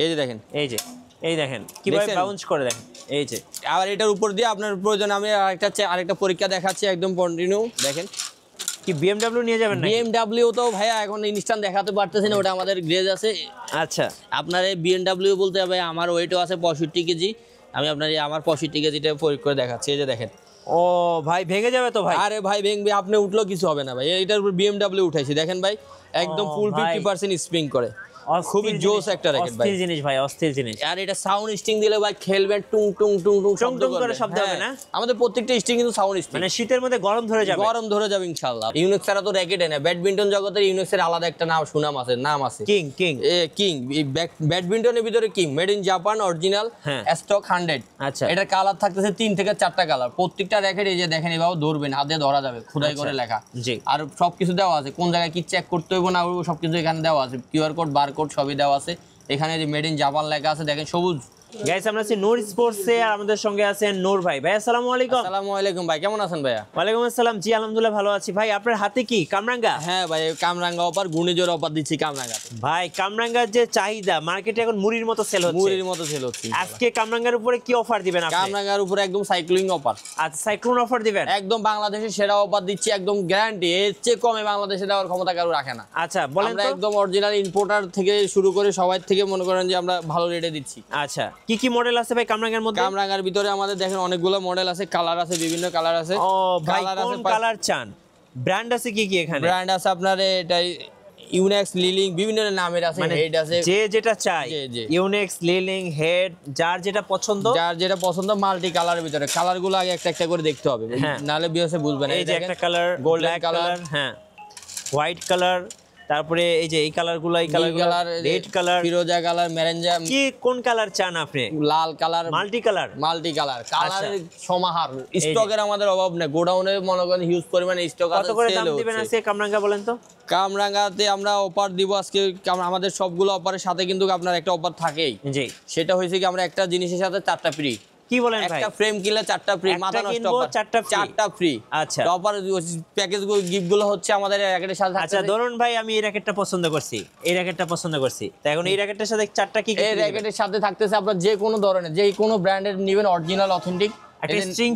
এই যে দেখেন, এই দেখেন কিভাবে বাউন্স করে দেখেন। এই যে আবার এটার উপর দিয়ে আপনার প্রয়োজন আমি আরেকটা পরীক্ষা দেখাচ্ছি একদম কন্টিনিউ দেখেন। কি বিএমডব্লিউ নিয়ে যাবেন নাকি? বিএমডব্লিউ তো ভাইয়া এখন ইনস্ট্যান্ট দেখাতে পারতেছি না, ওটা আমাদের গ্রেজ আছে। আচ্ছা, আপনার এই বিএমডব্লিউ বলতে হবে আমার ওয়েটও আছে 65 কেজি। আমি আপনার আমার 65 কেজিটা পরীক্ষা করে দেখাচ্ছি। এই যে দেখেন। ও ভাই ভেঙে যাবে তো ভাই। আরে ভাই ভেঙবে, আপনি উঠলো কিছু হবে না ভাই, এটার উপর বিএমডব্লিউ উঠাইছি দেখেন ভাই, একদম ফুল 50% স্প্রিং করে, খুবই জোস একটা র‍্যাকেট ভাই। অস্থির জিনিস ভাই, অস্থির জিনিস। আর এটা সাউন্ড স্টিং দিলে ভাই খেলবেন টুং টুং টুং টুং টুং টুং করে শব্দ হবে না? আমাদের প্রত্যেকটা স্টিং কিন্তু সাউন্ড স্টিং, মানে শীতের মধ্যে গরম ধরে যাবে ইনশাআল্লাহ। ইউনিক্স ছাড়া তো র‍্যাকেট না, ব্যাডমিন্টন জগতের ইউনিক্সের আলাদা একটা নাম আছে কিং। ব্যাডমিন্টনের ভিতরে king, made in Japan, original, stock 100। আচ্ছা, এটার কালার থাকতেছে 3 থেকে 4টা কালার। প্রত্যেকটা র‍্যাকেট এই যে দেখেন এভাবে ধরবেন, হাতে ধরা যাবে, খোদাই করে লেখা। আর সবকিছু দেওয়া আছে, কোন জায়গায় কি চেক করতে হবে না সবকিছু এখানে দেওয়া আছে, কিউআর কোড, বারকোড সবই দেওয়া আছে। এখানে যে মেড ইন জাপান লেখা আছে দেখেন সবুজ। গাইস আমরা আছি নূর স্পোর্টসে, আর আমাদের সঙ্গে আছেন নূর ভাই। ভাই আসসালামু আলাইকুম। আসসালামু আলাইকুম ভাই, কেমন আছেন ভাইয়া? ওয়ালাইকুম আসসালাম, জি আলহামদুলিল্লাহ ভালো আছি। ভাই আপনার হাতে কি কামরাঙ্গা? হ্যাঁ ভাই, কামরাঙ্গা অফার, ঘূর্ণিঝড় অফার দিচ্ছি কামরাঙ্গাতে। ভাই কামরাঙ্গার যে চাহিদা মার্কেটে এখন মুড়ির মতো সেল হচ্ছে, আজকে কামরাঙ্গার উপরে কি অফার দিবেন আপনি? কামরাঙ্গার উপরে একদম সাইক্লিং অফার। আচ্ছা, সাইক্লোন অফার দিবেন? একদম বাংলাদেশের সেরা অফার দিচ্ছি, একদম গ্যারান্টি, এর চেয়ে কমে বাংলাদেশে দেওয়ার ক্ষমতা কারো রাখে না। আচ্ছা বলেন তো। একদম অরিজিনাল ইম্পোর্টার থেকে শুরু করে সবাই থেকে মনে করেন যে আমরা ভালো রেটে দিচ্ছি। আচ্ছা, কি কি মডেল আছে ভাই কামরাঙ্গার মধ্যে? কামরাঙ্গার ভিতরে আমাদের দেখেন অনেকগুলো মডেল আছে, কালার আছে, বিভিন্ন কালার আছে। ও ভাই কোন কালার চান? ব্র্যান্ড আছে কি কি এখানে? ব্র্যান্ড আছে আপনার এটা ইউনিক্স, লিলিং, বিভিন্ন নামের আছে, হেড আছে, যে যেটা চাই। ইউনিক্স, লিলিং, হেড, যার যেটা পছন্দ, মাল্টি কালারের ভিতরে। কালারগুলো আগে একটা একটা করে দেখতে হবে, নালে বিয়সে বুঝবেন। এই যে একটা কালার গোল্ডেন কালার, হ্যাঁ হোয়াইট কালার, তারপরে এই যে এই কালারগুলো, এই কালার, রেড কালার, ফিরোজা কালার, মেরেঞ্জা। কি কোন কালার চান আপনি? লাল কালার, মাল্টি কালার কালারের সমাহার। স্টকের আমাদের অভাব নেই, গোডাউনে মনে করেন হিউজ পরিমাণে স্টক আছে। কত করে দাম দিবেন আজকে কামরাঙ্গা বলেন তো? কামরাঙ্গাতে আমরা অফার দিব আজকে। আমাদের সবগুলো অফারের সাথে কিন্তু আপনার একটা অফার থাকেই। জি, সেটা হইছে কি আমরা একটা জিনিসের সাথে 4টা ফ্রি। কি বলেন ভাই? একটা ফ্রেম কিনলে 4টা ফ্রি, মাথা নষ্ট অফার, 4টা ফ্রি। আচ্ছা, অফার প্যাকেজ গিফট গুলো হচ্ছে আমাদের র‍্যাকেটের সাথে। আচ্ছা ধরুন ভাই আমি এই র‍্যাকেটটা পছন্দ করছি, তো এখন এই র‍্যাকেটের সাথে 4টা কি? এই র‍্যাকেটের সাথে থাকতেছে আপনার যে কোনো ধরনের, যে কোনো ব্র্যান্ডের নেবেন, অরিজিনাল অথেন্টিক স্ট্রিং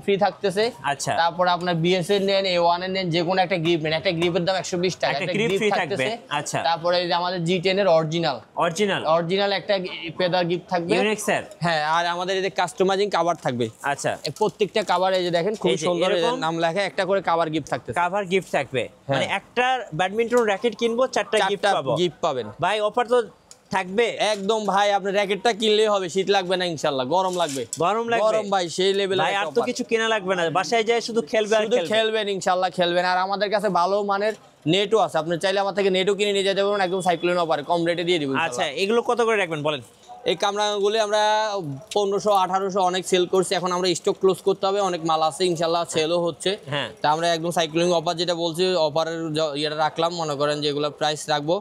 ফ্রি থাকতেছে। আচ্ছা, তারপর আপনার বিএস এর নেন, A1 এর নেন, যে কোনো একটা গ্রিপ নেন, একটা গ্রিপের দাম 120 টাকা, একটা গ্রিপ ফ্রি থাকবে। আচ্ছা, তারপরে এই যে আমাদের G10 এর অরিজিনাল একটা পেদার গিফট থাকবে ইউনিক্স এর। হ্যাঁ, আর আমাদের এই যে কাস্টমাইজিং কভার থাকবে। আচ্ছা, প্রত্যেকটা কভার এই যে দেখেন খুব সুন্দর নাম লেখা, একটা করে কভার গিফট থাকবে। মানে একটা ব্যাডমিন্টন র‍্যাকেট কিনবো 4টা গিফট পাবেন। ভাই অফার তো থাকবে একদম ভাই, আপনি র‍্যাকেটটা কিনলেই হবে, শীত লাগবে না ইনশাআল্লাহ, গরম লাগবে ভাই, সেই লেভেলে ভাই। আর তো কিছু কেনা লাগবে না, বাসায় যায় শুধু খেলবেন ইনশাআল্লাহ খেলবেন। আর আমাদের কাছে ভালো মানের নেটও আছে, আপনি চাইলে আমার থেকে নেটও কিনে নিয়ে যেতে পারবেন, একদম সাইক্লোন অফারে কম রেটে দিয়ে দিব। আচ্ছা, এগুলো কত করে রাখবেন বলেন? এই কামরাঙ্গাগুলো আমরা 1500 1800 অনেক সেল করছি, এখন আমরা স্টক ক্লোজ করতে হবে, অনেক মাল আছে ইনশাআল্লাহ, সেলও হচ্ছে। হ্যাঁ, তা আমরা একদম সাইক্লোন অফার যেটা বলছি, অফারের ইয়েটা রাখলাম, মনে করেন যে এগুলো প্রাইস রাখবো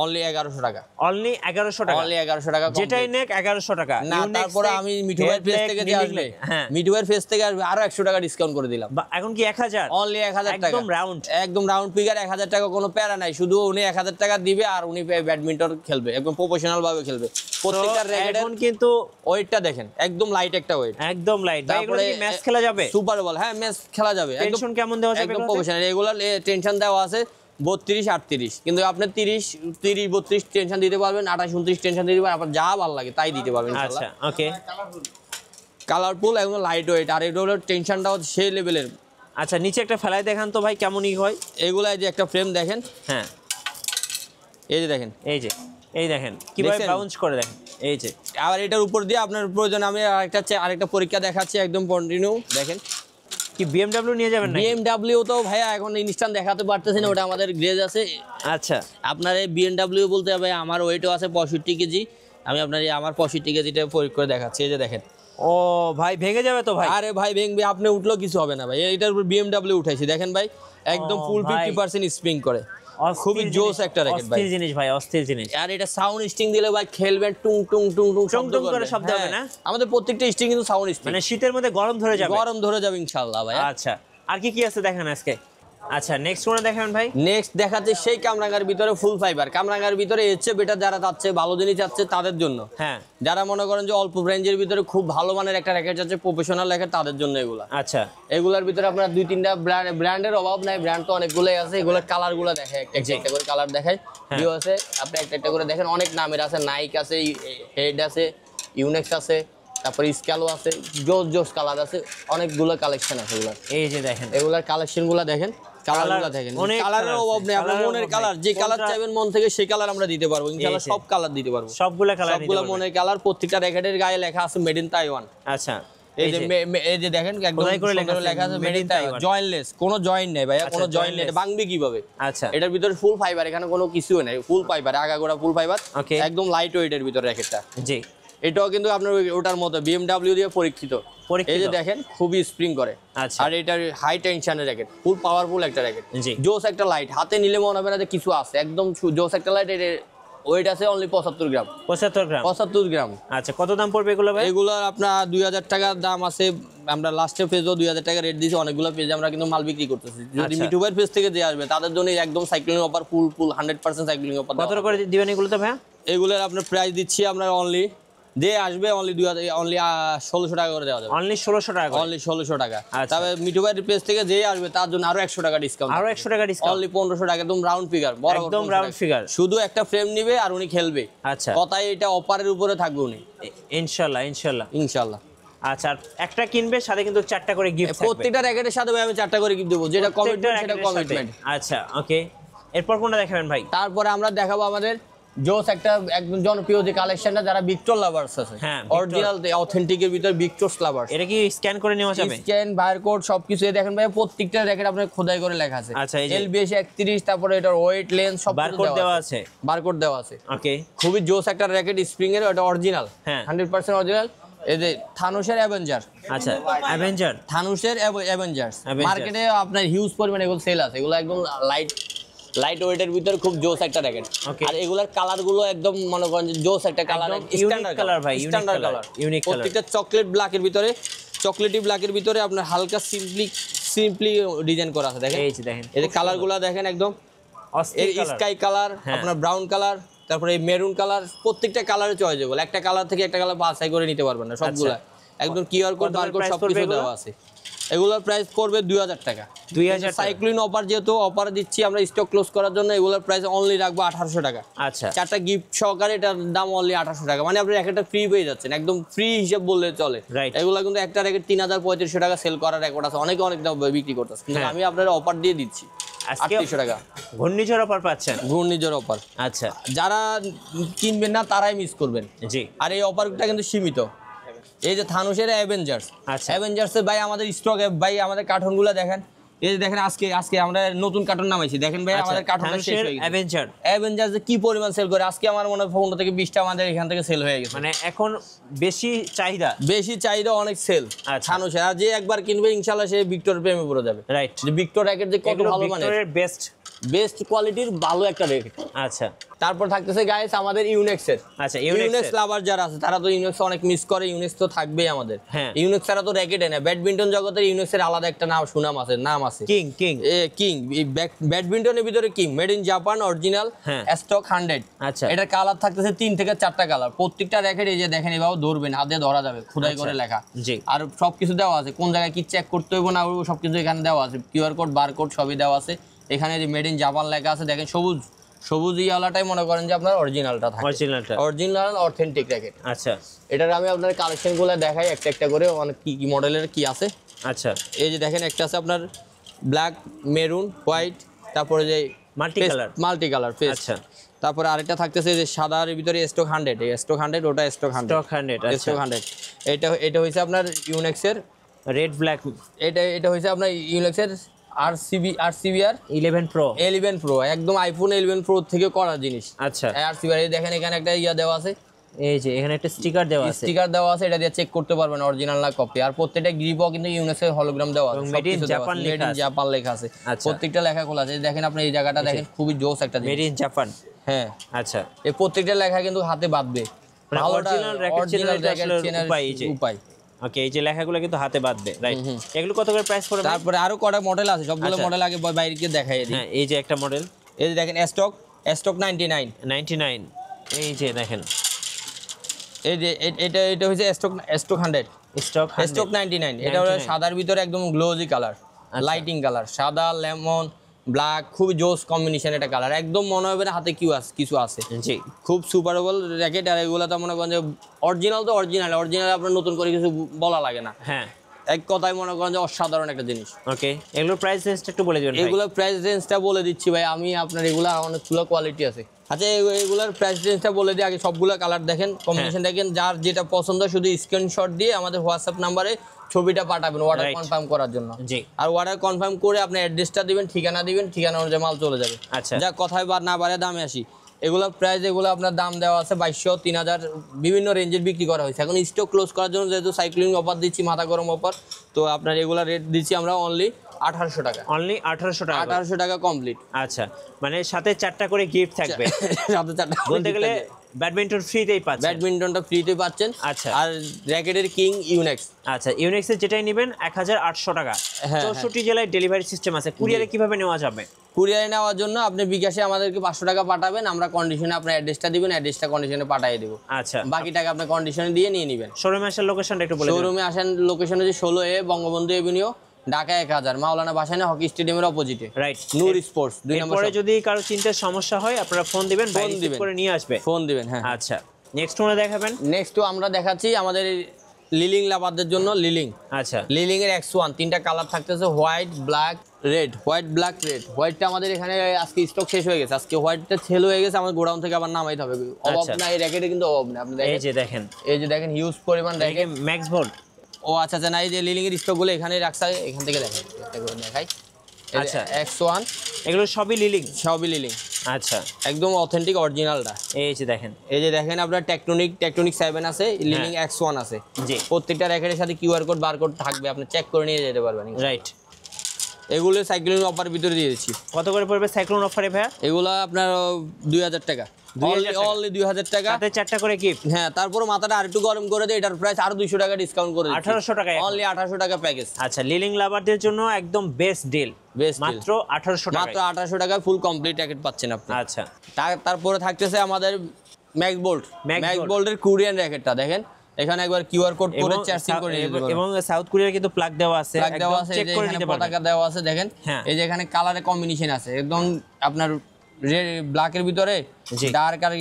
অনলি 1100 টাকা। অনলি 1100 টাকা, যেটাই নেক 1100 টাকা। না, তারপরে আমি মিঠু ভাইয়ের পেজ থেকে যে আসবে, মিঠু ভাইয়ের পেজ থেকে আসবে, আরো 100 টাকা ডিসকাউন্ট করে দিলাম। এখন কি 1000? অনলি 1000 টাকা, একদম রাউন্ড ফিগার 1000 টাকা, কোনো প্যারা নাই, শুধু উনি 1000 টাকা দিবে আর উনি ব্যাডমিন্টন খেলবে, একদম প্রফেশনাল ভাবে খেলবে। প্রত্যেকটা র‍্যাকেটের এখন কিন্তু ওয়েটটা দেখেন, একদম লাইট একটা ওয়েট, একদম লাইট। ভাই এগুলো কি ম্যাচ খেলা যাবে? সুপার বল, হ্যাঁ ম্যাচ খেলা যাবে। টেনশন কেমন দেওয়া যাবে? একদম প্রফেশনাল, এগুলো টেনশন দেওয়া আছে 32 38, কিন্তু আপনি 30 32 টেনশন দিতে পারবেন, 28 29 টেনশন দিতে পারবেন, আপনার যা ভালো লাগে তাই দিতে পারবেন ইনশাআল্লাহ। আচ্ছা, ওকে, কালারফুল, একদম লাইট ওয়েট, আর এগুলো টেনশনটাও সেই লেভেলের। আচ্ছা, নিচে একটা ফেলাই দেখান তো ভাই, কেমনই হয় এগুলা? এই যে একটা ফ্রেম দেখেন, হ্যাঁ এই যে দেখেন, এই দেখেন কিভাবে বাউন্স করে দেখেন। এই যে আবার এটার উপর দিয়ে আপনার প্রয়োজন আমি আরেকটা পরীক্ষা দেখাচ্ছি একদম কন্টিনিউ দেখেন। কি বিএমডব্লিউ নিয়ে যাবেন নাকি? বিএমডব্লিউ তো ভাইয়া এখন ইনস্ট্যান্ট দেখাতে পারতেছি না, ওটা আমাদের গ্রেজ আছে। আচ্ছা, আপনার এই বিএমডব্লিউ বলতে হবে আমার ওয়েটও আছে 65 কেজি। আমি আপনার আমার 65 কেজিটা পরীক্ষা করে দেখাচ্ছি। এই যে দেখেন। ও ভাই ভেঙে যাবে তো ভাই? আরে ভাই ভেঙবে, আপনি উঠলো কিছু হবে না ভাই, এটার উপর বিএমডব্লিউ উঠাইছি দেখেন ভাই, একদম ফুল 50% স্প্রিং করে, খুবই জোস একটা র‍্যাকেট ভাই। অস্থির জিনিস ভাই, অস্থির জিনিস। আর এটা সাউন্ড স্টিং দিলে ভাই খেলবেন টুং টুং টুং টুং টুং করে শব্দ হবে না? আমাদের প্রত্যেকটা স্টিং কিন্তু সাউন্ড স্টিং, মানে শীতের মধ্যে গরম ধরে যাবে ইনশাআল্লাহ ভাই। আচ্ছা, আর কি কি আছে দেখেন আজকে? আচ্ছা নেক্সট কোনটা দেখাবেন ভাই? নেক্সট দেখাচ্ছে সেই কামরাঙ্গার ভিতরে ফুল ফাইবার, কামরাঙ্গার ভিতরে এর চেয়ে বেটার যারা চাচ্ছে, ভালো জিনিস চাচ্ছে তাদের জন্য। হ্যাঁ, যারা মনে করেন যে অল্প রেঞ্জের ভিতরে খুব ভালো মানের একটা র্যাকেট চাচ্ছে, প্রফেশনাল র্যাকেট, তাদের জন্য এগুলা। আচ্ছা, এগুলার ভিতরে আপনার 2-3টা ব্র্যান্ডের অভাব নাই, ব্র্যান্ড তো অনেকগুলোই আছে। এগুলোর কালারগুলো দেখে একটা করে কালার দেখায়, ভিউ আছে, আপনি একটা করে দেখেন। অনেক নামের আছে, নাইক আছে, হেড আছে, ইউনেক্স আছে, তারপরে স্ক্যালো আছে, জোস কালার আছে, অনেকগুলো কালেকশন আছে এগুলার। এই যে দেখেন এগুলার কালেকশনগুলো দেখেন, কালারগুলো দেখেন, কালারের অভাব নেই। আপনার মনের কালার, যে কালার চাইবেন মন থেকে সেই কালার আমরা দিতে পারবো ইনশাআল্লাহ। সব কালার দিতে পারবো, সবগুলা কালার, সবগুলো মনের কালার। প্রত্যেকটা র্যাকেটের গায়ে লেখা আছে মেড ইন তাইওয়ান। আচ্ছা, এই যে দেখেন একদম সুন্দর লেখা আছে মেড ইন তাইওয়ান, জয়েন্টলেস, কোনো জয়েন্ট নেই ভাইয়া, কোনো জয়েন্ট নেই। ভাঙবে কিভাবে? আচ্ছা, এটার ভিতরে ফুল ফাইবার, এখানে কোনো কিছুই নেই, ফুল ফাইবার, আগাগোড়া ফুল ফাইবার, একদম লাইট ওয়েটের ভিতরে র্যাকেটটা। জি, এটাও কিন্তু আপনার ওটার মতো BMW দিয়ে পরীক্ষিত। এই যে দেখেন খুবই স্প্রিং করে। আচ্ছা, আর এটা হাই টেনশনের র্যাকেট, ফুল পাওয়ারফুল একটা র্যাকেট। জোস একটা লাইট, হাতে নিলে মনে হবে না যে কিছু আছে, একদম জোস একটা লাইট। এর ওয়েট আছে অনলি 75 গ্রাম। 75 গ্রাম। আচ্ছা, কত দাম পড়বে এগুলো ভাই? এগুলোর আপনার 2000 টাকার দাম আছে। আমরা লাস্টের পেজও 2000 টাকা রেট দিয়েছি। অনেকগুলো পেজে আমরা কিন্তু মাল বিক্রি করতেছি। যদি মিঠু ভাইয়ের পেজ থেকে যে আসবে তাদের জন্য একদম সাইক্লিং অফার, ফুল 100% সাইক্লিং অফার। কত করে দিবেন এগুলো তো ভাইয়া? এগুলোর আপনার প্রাইস দিচ্ছি আমরা অনলি, যে আসবে অনলি 1600 টাকা করে দেওয়া যাবে। অনলি 1600 টাকা, অনলি 1600 টাকা। তবে মিঠু ভাইয়ের পেজ থেকে যে আসবে তার জন্য আরো 100 টাকা ডিসকাউন্ট, আরো 100 টাকা ডিসকাউন্ট, অনলি 1500 টাকা, একদম রাউন্ড ফিগার, বড় একদম রাউন্ড ফিগার। শুধু একটা ফ্রেম নিবে আর উনি খেলবে। আচ্ছা, কথাই এটা অফারের উপরে থাকবে উনি, ইনশাআল্লাহ ইনশাআল্লাহ ইনশাআল্লাহ। আচ্ছা, একটা কিনবে সাথে কিন্তু 4টা করে গিফট থাকবে। প্রত্যেকটা র্যাকেটের সাথে ভাই আমি 4টা করে গিফট দেব, যেটা কমিটমেন্ট সেটা কমিটমেন্ট। আচ্ছা, ওকে। এরপর কোনটা দেখাবেন ভাই? তারপরে আমরা দেখাবো আমাদের জোস একটা একদম জনপ্রিয় যে কালেকশনটা, যারা ভিক্টর লাভার্স আছে, অরিজিনাল অথেন্টিকের ভিতর ভিক্টর লাভার্স। এটা কি স্ক্যান করে নেওয়া যাবে? স্ক্যান, বারকোড সবকিছু দেখেন ভাই, প্রত্যেকটা র্যাকেট আপনার খোদাই করে লেখা আছে। আচ্ছা, এই যে LBS 31, তারপরে এটার ওয়েট, লেন্থ সব বারকোড দেওয়া আছে, বারকোড দেওয়া আছে। ওকে, খুবই জোস একটা র্যাকেট, স্প্রিং এর, এটা অরিজিনাল, 100% অরিজিনাল। এই যে থানুসের অ্যাভেঞ্জার। আচ্ছা, অ্যাভেঞ্জার, থানুসের অ্যাভেঞ্জার্স মার্কেটে আপনার হিউজ পরিমাণে এগুলো সেল আছে। এগুলো একদম লাইট ওয়েটের ভিতরে খুব জোস একটা র্যাকেট। আর এগুলার কালার গুলো একদম মনে করেন যে জোস একটা কালার, স্ট্যান্ডার্ড কালার ভাই, স্ট্যান্ডার্ড কালার, ইউনিক কালার। প্রত্যেকটা চকলেট ব্ল্যাকের ভিতরে, চকলেটি ব্ল্যাকের ভিতরে আপনার হালকা সিম্পলি ডিজাইন করা আছে। দেখেন, এই যে কালারগুলো দেখেন, একদম স্কাই কালার, আপনার ব্রাউন কালার, তারপরে এই মেরুন কালার, প্রত্যেকটা কালারে চয়েজেবল। একটা কালার থেকে একটা কালার বাছাই করে নিতে পারবেন না, সবগুলা একদম কিউআর কোড, বারকোড সবকিছু দেওয়া আছে। এগুলোর প্রাইস পড়বে 2000 টাকা। 2000 সাইক্লিন অফার, যেহেতু অফার দিচ্ছি আমরা স্টক ক্লোজ করার জন্য, এগুলোর প্রাইস অনলি রাখবো 1800 টাকা। আচ্ছা, 4টা গিফট সহকারে এটার দাম অনলি 1800 টাকা। মানে আপনি একটা ফ্রি পেয়ে যাচ্ছেন, একদম ফ্রি হিসেব বললে চলে। এগুলো কিন্তু একটা র্যাকেট 3500 টাকা সেল করার রেকর্ড আছে, অনেক দাম বিক্রি করতেছে, কিন্তু আমি আপনার অফার দিয়ে দিচ্ছি 3800 টাকা। ঘূর্ণিঝড় অফার পাচ্ছেন, ঘূর্ণিঝড় অফার। আচ্ছা, যারা কিনবেন না তারাই মিস করবেন। জি, আর এই অফারটা কিন্তু সীমিত। এই যে থানুসের অ্যাভেঞ্জার্স, আচ্ছা, অ্যাভেঞ্জার্সের ভাই আমাদের স্টকে ভাই আমাদের কার্টুনগুলো দেখেন। এই যে দেখেন, আজকে আমরা নতুন কার্টুন নামাইছি, দেখেন ভাই আমাদের কার্টুনটা শেষ হয়ে গেছে। অ্যাভেঞ্জার্স কি পরিমাণ সেল করে, আজকে আমার মনে হয় 15 থেকে 20টা আমাদের এখান থেকে সেল হয়ে গেছে। মানে এখন বেশি চাহিদা, অনেক সেল থানুসের। আর যে একবার কিনবে ইনশাআল্লাহ সে ভিক্টর প্রেমে পড়ে যাবে। রাইট, যে ভিক্টর র্যাকেট যে কত ভালো, মানে বেস্ট কোয়ালিটির ভালো একটা র্যাকেট। আচ্ছা, তারপর থাকতেছে গাইস আমাদের ইউনেক্সের। আচ্ছা, ইউনেক্স লাভার যারা আছে তারা তো ইউনেক্স অনেক মিস করে, ইউনেক্স তো থাকবেই আমাদের। ইউনেক্স ছাড়া তো র্যাকেটে না। ব্যাডমিন্টন জগতের ইউনেক্সের আলাদা একটা নাম আছে, কিং। ব্যাডমিন্টনের ভিতরে king, made in Japan, original, stock 100। আচ্ছা, এটার কালার থাকতেছে 3 থেকে 4টা কালার। প্রত্যেকটা র্যাকেট এই যে দেখেন, এভাবে ধরবেন, হাতে ধরা যাবে, খোদাই করে লেখা। আর সবকিছু দেওয়া আছে, কোন জায়গায় কি চেক করতে হবে না সবকিছু এখানে দেওয়া আছে, কিউআর কোড, বারকোড সবই দেওয়া আছে। এখানে যে মেড ইন জাপান লেখা আছে, দেখেন সবুজ ইয়ালাটাই মনে করেন যে আপনার অরিজিনালটা থাকে, অরিজিনাল অথেন্টিক র্যাকেট। আচ্ছা, এটার আমি আপনার কালেকশনগুলো দেখাই একটা করে, অনেক কি মডেলের কি আছে। আচ্ছা, এই যে দেখেন, একটা আছে আপনার ব্ল্যাক, মেরুন, হোয়াইট, তারপরে যে মাল্টি কালার ফেস। আচ্ছা, তারপরে আরেকটা থাকতেছে যে সাদার ভিতরে স্টক 100, স্টক 100, ওটা স্টক 100। এটা হইছে আপনার ইউনেক্সের রেড ব্ল্যাক। এটা হইছে আপনার ইউনেক্সের RCBR 11 Pro, একদম আইফোন 11 Pro থেকে করা জিনিস। আচ্ছা, RCBR দেখেন, এখানে একটা দেওয়া আছে, এই যে এখানে একটা স্টিকার দেওয়া আছে, এটা দিয়ে চেক করতে পারবেন অরিজিনাল না কপি। আর প্রত্যেকটা গ্রিপও কিন্তু ইউনেক্সের হলোগ্রাম দেওয়া আছে, মেড ইন জাপান লেখা আছে, প্রত্যেকটা লেখা খোলা আছে। দেখেন আপনি এই জায়গাটা দেখেন, খুবই জোস একটা জিনিস, মেড ইন জাপান। হ্যাঁ, আচ্ছা, এই প্রত্যেকটা লেখা কিন্তু হাতে বাঁধবে, ভালো অরিজিনাল র্যাকেট চেনার উপায়। ওকে, এই যে লেখাগুলো কিন্তু হাতে বাঁধবে, রাইট। এগুলো কত করে প্রাইস পড়বে? তারপরে আরো কটা মডেল আছে, সবগুলো মডেল আগে বাইরে দেখাই দিই। হ্যাঁ, এই যে একটা মডেল, এই যে দেখেন স্টক 99, এই যে দেখেন, এই যে এটা হচ্ছে স্টক 100, স্টক 99। এটা হলো সাদার ভিতরে একদম গ্লোজি কালার, লাইটিং কালার, সাদা লেমন ব্ল্যাক, খুব জোস কম্বিনেশন এটা কালার, একদম মনে হবে না হাতে কিছু আছে। জি, খুব সুপারেবল র্যাকেট। আর এগুলো তো মনে করেন যে অরিজিনাল আপনার নতুন করে কিছু বলা লাগে না। হ্যাঁ, এক কথায় মনে করেন যে অসাধারণ একটা জিনিস। ওকে, এগুলোর প্রাইস রেঞ্জটা একটু বলে দিবেন ভাই। এগুলোর প্রাইস রেঞ্জটা বলে দিচ্ছি ভাই আমি, আপনার এগুলো অনেকগুলো কোয়ালিটি আছে। আচ্ছা, এগুলোর প্রাইস রেঞ্জটা বলে দিই আগে। সবগুলো কালার দেখেন, কম্বিনেশন দেখেন, যার যেটা পছন্দ শুধু স্ক্রিনশট দিয়ে আমাদের হোয়াটসঅ্যাপ নাম্বারে ছবিটা পাঠাবেন অর্ডার কনফার্ম করার জন্য। জি, আর অর্ডার কনফার্ম করে আপনি অ্যাড্রেসটা দিবেন, ঠিকানা দিবেন, ঠিকানা অনুযায়ী মাল চলে যাবে। আচ্ছা, যা কথায় না বাড়ে দামে আসি। এগুলো প্রাইস, এগুলো আপনার দাম দেওয়া আছে 2200, 3000, বিভিন্ন রেঞ্জের বিক্রি করা হয়েছে। এখন স্টক ক্লোজ করার জন্য যেহেতু সাইক্লিং অফার দিচ্ছি, মাথা গরম অফার, তো আপনার এগুলো রেট দিচ্ছি আমরা অনলি 1800 টাকা। অনলি 1800 টাকা, 1800 টাকা কমপ্লিট। আচ্ছা, মানে সাথে 4টা করে গিফট থাকবে। সাথে 4টা বলতে গেলে ব্যাডমিন্টন ফ্রিতেই পাচ্ছেন। ব্যাডমিন্টনটা ফ্রিতে পাচ্ছেন। আচ্ছা, আর র্যাকেটের কিং ইউনেক্স। আচ্ছা, ইউনেক্সের যেটাই নেবেন 1800 টাকা। 64 জেলায় ডেলিভারি সিস্টেম আছে। কুরিয়ারে কিভাবে নেওয়া যাবে? কুরিয়ারে নেওয়ার জন্য আপনি বিকাশে আমাদেরকে 500 টাকা পাঠাবেন, আমরা কন্ডিশনে আপনার অ্যাড্রেসটা দিবেন, অ্যাড্রেসটা কন্ডিশনে পাঠিয়ে দেব। আচ্ছা, বাকি টাকা আপনি কন্ডিশনে দিয়ে নিয়ে নেবেন। শোরুমে আসার লোকেশনটা একটু বলে দিন। শোরুমে আসেন, লোকেশন হচ্ছে 16A বঙ্গবন্ধু এভিনিউ, ঢাকা 1000, মাওলানা ভাসানী হকি স্টেডিয়ামের অপোজিটে, রাইট, নূর স্পোর্টস 2 নম্বর। পরে যদি কারো চিন্তার সমস্যা হয় আপনারা ফোন দিবেন, করে নিয়ে আসবে। ফোন দিবেন, হ্যাঁ। আচ্ছা, নেক্সট ওনে দেখাবেন। নেক্সট আমরা দেখাচ্ছি আমাদের লিলিং লাভারদের জন্য লিলিং। আচ্ছা, লিলিং এর X1 তিনটা কালার থাকতেছে, white, black, red. White, black, red. হোয়াইটটা আমাদের এখানে আজকে স্টক শেষ হয়ে গেছে, আজকে হোয়াইটটা সেল হয়ে গেছে, আমাদের গোডাউন থেকে আবার নামাইতে হবে। অভাব না এই র্যাকেটে, কিন্তু অভাব না। আপনি এই যে দেখেন, হিউজ পরিমাণ র্যাকেট, ম্যাক্স বোল্ট। ও আচ্ছা না, এই যে লিলিং এর স্টকগুলো এখানেই রাখছে, এখান থেকে দেখেন, একটা করে দেখাই। আচ্ছা, X1 এগুলো সবই লিলিং। সবই লিলিং। আচ্ছা, একদম অথেন্টিক অরিজিনালটা। এই যে দেখেন, আপনার টেকটনিক 7 আছে, লিলিং X1 আছে। জি, প্রত্যেকটা র্যাকেটের সাথে কিউআর কোড, বারকোড থাকবে, আপনি চেক করে নিয়ে যেতে পারবেন। রাইট, এগুলো সাইক্লিং অফার ভিতরে দিয়ে দিচ্ছি। কত করে পড়বে সাইক্লোন অফারে ভাইয়া? এগুলো আপনার 2000 টাকা, অনলি 2000 টাকা, সাথে 4টা করে গিফট। হ্যাঁ, তারপর মাথাটা আরেকটু গরম করে দেয়, এটার প্রাইস আরো 200 টাকা ডিসকাউন্ট করে 1800 টাকা, অনলি 1800 টাকা প্যাকেজ। আচ্ছা, লিলিং লাভারদের জন্য একদম বেস্ট ডিল, মাত্র 1800 টাকা, মাত্র 1800 টাকায় ফুল কমপ্লিট র্যাকেট পাচ্ছেন আপনি। আচ্ছা, তারপরে থাকতেছে আমাদের ম্যাক্স বোল্টের কোরিয়ান র্যাকেটটা দেখেন, এখানে একবার কিউআর কোড করে চার্জিং করে নিতে পারবেন, এবং সাউথ কোরিয়ার কিন্তু প্লাগ দেওয়া আছে, চেক করে নিতে পারবেন, পতাকা দেওয়া আছে দেখেন। এই যে এখানে কালারে কম্বিনেশন আছে, একদম আপনার রেড ব্ল্যাকের ভিতরে ডার্ক আর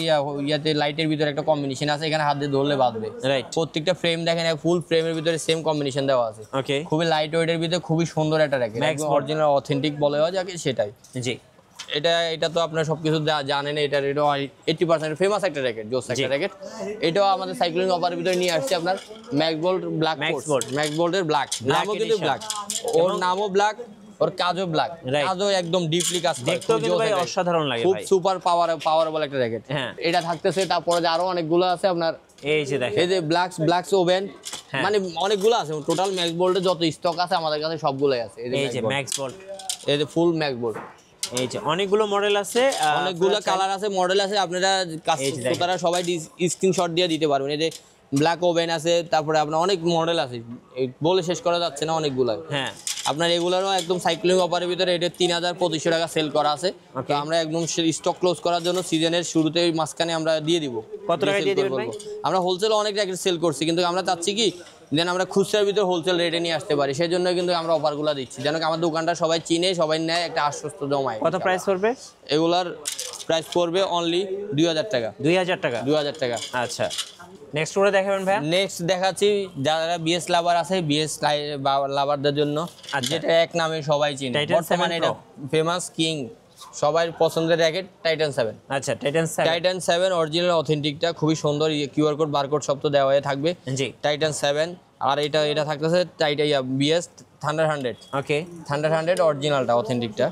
ইয়াতে লাইটের ভিতরে একটা কম্বিনেশন আছে, এখানে হাত দিয়ে ধরলে বাঁধবে। রাইট, প্রত্যেকটা ফ্রেম দেখেন ফুল ফ্রেমের ভিতরে সেম কম্বিনেশন দেওয়া আছে। ওকে, খুবই লাইট ওয়েটের ভিতরে খুবই সুন্দর একটা র্যাকেট, একদম অরিজিনাল অথেন্টিক বলে হয় যাকে, সেটাই। জি, এটা তো আপনারা সবকিছু জানেন, এটা 80% ফেমাস একটা র্যাকেট, জোস একটা র্যাকেট। এটাও আমাদের সাইক্লিং অফারের ভিতরে নিয়ে আসছে আপনার ম্যাক্স বোল্টের ব্ল্যাক, নামও কিন্তু ব্ল্যাক, ওর নামও ব্ল্যাক, ওর কাজও ব্ল্যাক, কাজও একদম ডিপলি কাজ করে, দেখতেও কিন্তু ভাই অসাধারণ লাগে, খুব সুপার পাওয়ারেবল একটা র্যাকেট। এটা থাকতেছে, তারপরে যে আরো অনেকগুলো আছে আপনার, এই যে দেখেন, এই যে ব্ল্যাকস ওভেন, মানে অনেকগুলো আছে, টোটাল ম্যাক্স বোল্টের যত স্টক আছে আমাদের কাছে সবগুলোই আছে। এই যে ম্যাক্স বোল্ট, এই যে ফুল ম্যাক্স বোল্ট, এই যে অনেকগুলো মডেল আছে, অনেকগুলো কালার আছে, মডেল আছে, আপনারা কাস্টমাররা সবাই স্ক্রিনশট দিয়ে দিতে পারবেন। এই যে ব্ল্যাক ওভেন আছে, তারপরে আপনার অনেক মডেল আছে, বলে শেষ করা যাচ্ছে না, অনেকগুলো। হ্যাঁ, আপনার এগুলোরও একদম সাইক্লিং অফারের ভিতরে এটা 3200 টাকা সেল করা আছে। তো আমরা একদম স্টক ক্লোজ করার জন্য সিজনের শুরুতে মাঝখানে আমরা দিয়ে দিব। কত টাকা দিয়ে দিবেন ভাই? আমরা হোলসেলে অনেক র্যাকেট সেল করছি, কিন্তু আমরা চাচ্ছি কি যেন আমরা খুচরার ভিতরে হোলসেল রেটে নিয়ে আসতে পারি, সেই জন্য কিন্তু আমরা অফারগুলো দিচ্ছি, যেন আমার দোকানটা সবাই চিনে, সবাই নেয়, একটা আশ্বস্ত জমায়। কত প্রাইস পড়বে এগুলার? প্রাইস পড়বে অনলি 2000 টাকা। 2000 টাকা, 2000 টাকা। আচ্ছা, নেক্সট ওরে দেখাবেন ভাই? নেক্সট দেখাচ্ছি যারা বিএস লাভার আছে, বিএস লাভারদের জন্য, যেটা এক নামে সবাই চিনে, বর্তমানে এটা ফেমাস কিং, সবার পছন্দের র্যাকেট টাইটান 7। আচ্ছা, টাইটান 7 অরিজিনাল অথেন্টিকটা, খুবই সুন্দর, কিউআর কোড বারকোড সব তো দেওয়া থাকবে। জি, টাইটান 7। আর এটা থাকতেছে বিএস থান্ডার 100। ওকে, থান্ডার 100 অরিজিনালটা, অথেন্টিকটা।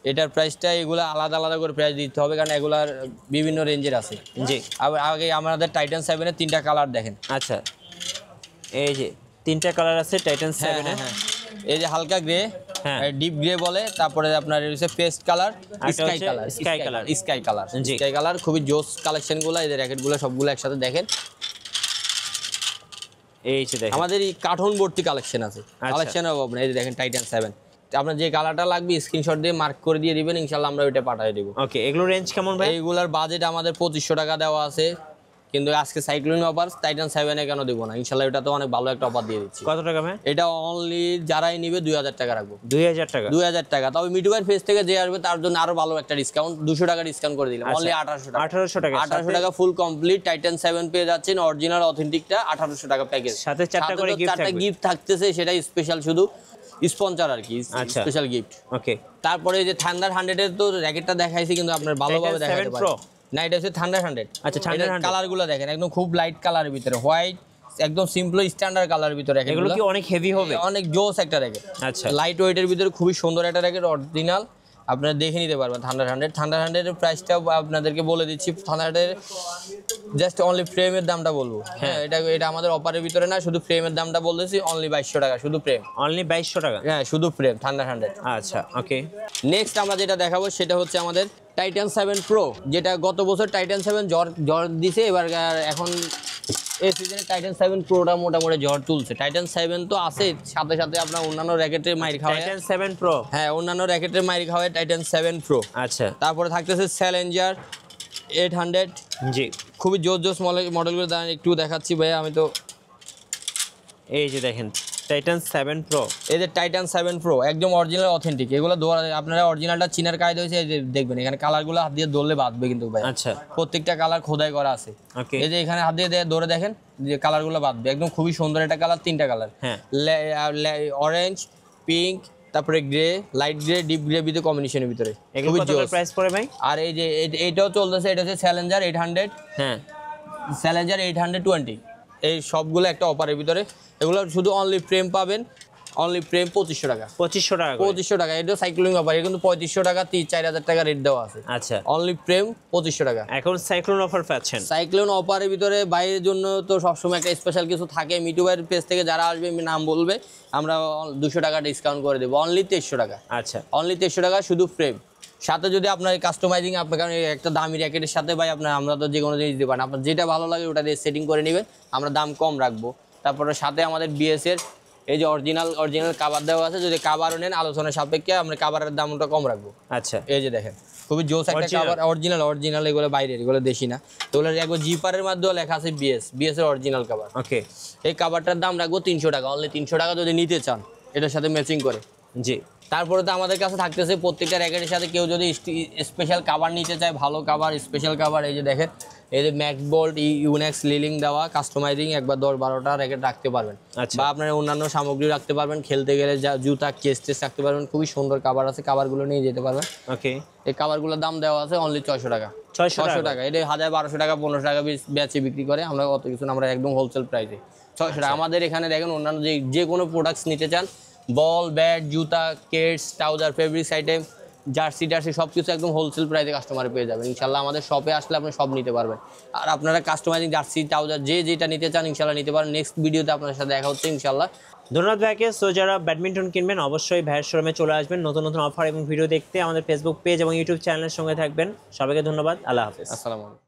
এটার প্রাইসটা এগুলো আলাদা আলাদা করে প্রাইস দিতে হবে, কারণ এগুলার বিভিন্ন রেঞ্জের আছে। জি, আগে আমাদের টাইটান 7-এর 3টা কালার দেখেন। আচ্ছা, এই যে 3টা কালার আছে টাইটান 7-এ। হ্যাঁ, এই যে হালকা গ্রে, ডিপ গ্রে বলে, তারপরে আপনার হচ্ছে পেস্ট কালার, স্কাই কালার, খুবই জোস কালেকশনগুলো, এই যে র্যাকেটগুলো সবগুলো একসাথে দেখেন। এই যে দেখেন আমাদের এই কার্টন ভর্তি কালেকশন আছে, কালেকশনের অভাব নেই। এই যে দেখেন টাইটান 7, আপনার যে কালারটা লাগবে স্ক্রিনশট দিয়ে মার্ক করে দিয়ে দিবেন, ইনশাআল্লাহ আমরা ওইটা পাঠিয়ে দেব। ওকে, এগুলো রেঞ্জ কেমন ভাই? এইগুলার বাজেট আমাদের 2500 টাকা দেওয়া আছে, কিন্তু আজকে সাইক্লোন অফার টাইটান 7 এ কেন দেব না, ইনশাআল্লাহ এটা তো অনেক ভালো একটা অফার দিয়ে দিচ্ছি। কত টাকা ভাই? এটা অনলি যারাই নিবে 2000 টাকা রাখবো। 2000 টাকা? 2000 টাকা। তবে মিটুবার ফেস থেকে যে আসবে তার জন্য আরো ভালো একটা ডিসকাউন্ট, 200 টাকা ডিসকাউন্ট করে দিলাম, অনলি 1800 টাকা। 1800 টাকা? 1800 টাকা ফুল কমপ্লিট টাইটান 7 পেয়ে যাচ্ছেন, অরিজিনাল অথেন্টিকটা 1800 টাকা প্যাকেজ। সাথে চারটা করে গিফট থাকবে। গিফট থাকতেছে, সেটা স্পেশাল, শুধু স্পন্সর আর কি, স্পেশাল গিফট। ওকে, তারপরে এই যে থান্ডার 100 এর তো র্যাকেটটা দেখাইছি, কিন্তু আপনার ভালোভাবে দেখাতে পারি না। এটা হচ্ছে থান্ডার 100। আচ্ছা, থান্ডার 100 কালারগুলো দেখেন, একদম খুব লাইট কালারের ভিতরে, হোয়াইট, একদম সিম্পল স্ট্যান্ডার্ড কালারের ভিতরে। এগুলো কি অনেক হেভি হবে? অনেক জোস একটা র্যাকেট। আচ্ছা, লাইট ওয়েটের ভিতরে খুবই সুন্দর একটা র্যাকেট, অরিজিনাল, আপনারা দেখে নিতে পারবেন। থান্ডার 100 এর প্রাইসটা আপনাদেরকে বলে দিচ্ছি। থান্ডার 100 এর জাস্ট অনলি ফ্রেমের দামটা বলবো। হ্যাঁ, এটা আমাদের অফারের ভিতরে না, শুধু ফ্রেমের দামটা বলতেছি, অনলি 2200 টাকা, শুধু ফ্রেম। অনলি 2200 টাকা? হ্যাঁ, শুধু ফ্রেম, থান্ডার 100। আচ্ছা, ওকে। নেক্সট আমরা যেটা দেখাবো সেটা হচ্ছে আমাদের টাইটান 7 প্রো, যেটা গত বছর টাইটান 7 ঝড় দিছে, এবার এখন এই সিজনে টাইটান 7 প্রোটা মোটামুটি ঝড় তুলছে। টাইটান 7 তো আছে, সাথে সাথে আপনার অন্যান্য র্যাকেটের মাইর খাওয়া। Titan 7 pro? হ্যাঁ, অন্যান্য র্যাকেটের মাইর খাওয়া টাইটান 7 প্রো। আচ্ছা, তারপরে থাকতেছে চ্যালেঞ্জার 800। জি, খুবই জোস মডেলগুলো দাঁড়ান একটু দেখাচ্ছি ভাই। আমি তো এই যে দেখেন টাইটান 7 প্রো, এই যে টাইটান 7 প্রো একদম অরিজিনাল অথেন্টিক। এগুলো আপনারা অরিজিনালটা চিনার কায়দা হয়েছে, এই যে দেখবেন এখানে কালারগুলো হাত দিয়ে ধরলে বাঁধবে কিন্তু ভাই। আচ্ছা, প্রত্যেকটা কালার খোদাই করা আছে। ওকে, এই যে এখানে হাত দিয়ে ধরে দেখেন যে কালারগুলো বাঁধবে, একদম খুবই সুন্দর একটা কালার, 3টা কালার, হ্যাঁ, অরেঞ্জ, পিঙ্ক, তারপরে grey, light grey, deep grey ভিতরে কম্বিনেশনের ভিতরে। এগুলো কত করে প্রাইস পড়ে ভাই? আর এই যে এইটাও চলতেছে, এটা হচ্ছে চ্যালেঞ্জার 800। হ্যাঁ, চ্যালেঞ্জার 820। এই সবগুলো একটা অফারের ভিতরে। এগুলো শুধু অনলি ফ্রেম পাবেন, অনলি ফ্রেম 2500 টাকা। 2500 টাকা? 2500 টাকা। এটা সাইক্লোনিং অফার, কিন্তু 3500 টাকা, 4000 টাকা রেট দেওয়া আছে। আচ্ছা, অনলি ফ্রেম 2500 টাকা। এখন সাইক্লোন অফার পাচ্ছেন। সাইক্লোন অফারের ভিতরে বাইরের জন্য তো সবসময় একটা স্পেশাল কিছু থাকে। মিটু ভাইয়ের পেজ থেকে যারা আসবে নাম বলবে, আমরা 200 টাকা ডিসকাউন্ট করে দেবো, অনলি 2300 টাকা। আচ্ছা, অনলি 2300 টাকা, শুধু ফ্রেম। সাথে যদি আপনার কাস্টমাইজিং, আপনার কারণ একটা দামি র্যাকেটের সাথে ভাই আমরা তো যে কোনো জিনিস দিতে পারেন, আপনার যেটা ভালো লাগে ওটা দিয়ে সেটিং করে নেবেন, আমরা দাম কম রাখবো। তারপরে সাথে আমাদের বিএস এর এই যে অরিজিনাল কাভার দেওয়া আছে, যদি কাভারও নেন আলোচনার সাপেক্ষে আমরা কাভারের দামটা কম রাখবো। আচ্ছা, এই যে দেখেন খুবই জোস একটা কাভার, অরিজিনাল, এগুলো বাইরের, এগুলো দেশি না। তো একবার জিপারের মাধ্যমে লেখা আছে বিএস এর অরিজিনাল কাভার। ওকে, এই কাভারটার দাম রাখবো 300 টাকা, অনলি 300 টাকা যদি নিতে চান এটার সাথে ম্যাচিং করে। জি, তারপরে তো আমাদের কাছে থাকতেছে প্রত্যেকটা র্যাকেটের সাথে কেউ যদি স্পেশাল কাভার নিতে চায়, ভালো কাভার, স্পেশাল কাভার, এই যে দেখেন, এই যে ম্যাক্স বোল্ট, ইউনেক্স লিলিং দেওয়া, কাস্টমাইজিং একবার 10-12টা র্যাকেট রাখতে পারবেন। আচ্ছা, বা আপনার অন্যান্য সামগ্রী রাখতে পারবেন, খেলতে গেলে জুতা, কেস রাখতে পারবেন। খুবই সুন্দর কাভার আছে, কাভারগুলো নিয়ে যেতে পারবেন। ওকে, এই কাভারগুলোর দাম দেওয়া আছে অনলি 600 টাকা। 600 টাকা। এটা 1000-1200 টাকা, 1500 টাকা বেচে বিক্রি করে, আমরা অত কিছু না, আমরা একদম হোলসেল প্রাইসে 600 টাকা। আমাদের এখানে দেখেন অন্যান্য যে কোনো প্রোডাক্টস নিতে চান, বল, ব্যাট, জুতা, Keats, trouser, fabrics item, jersey সব কিছু একদম হোলসেল প্রাইসে কাস্টমারে পেয়ে যাবেন। ইনশাল্লাহ আমাদের শপে আসলে আপনি সব নিতে পারবেন। আর আপনারা কাস্টমাইজিং জার্সি, ট্রাউজার যেটা নিতে চান ইনশাল্লাহ নিতে পারেন। নেক্সট ভিডিওতে আপনার সাথে দেখা হচ্ছে ইনশাল্লাহ। ধন্যবাদ ভাইকে। সো যারা ব্যাডমিন্টন কিনবেন অবশ্যই ভাইয়ের শোরুমে চলে আসবেন নতুন নতুন অফার এবং ভিডিও দেখতে। আমাদের ফেসবুক পেজ এবং ইউটিউব চ্যানেলের সঙ্গে থাকবেন। সবাইকে ধন্যবাদ। আল্লাহ হাফেজ। আসসালামু আলাইকুম।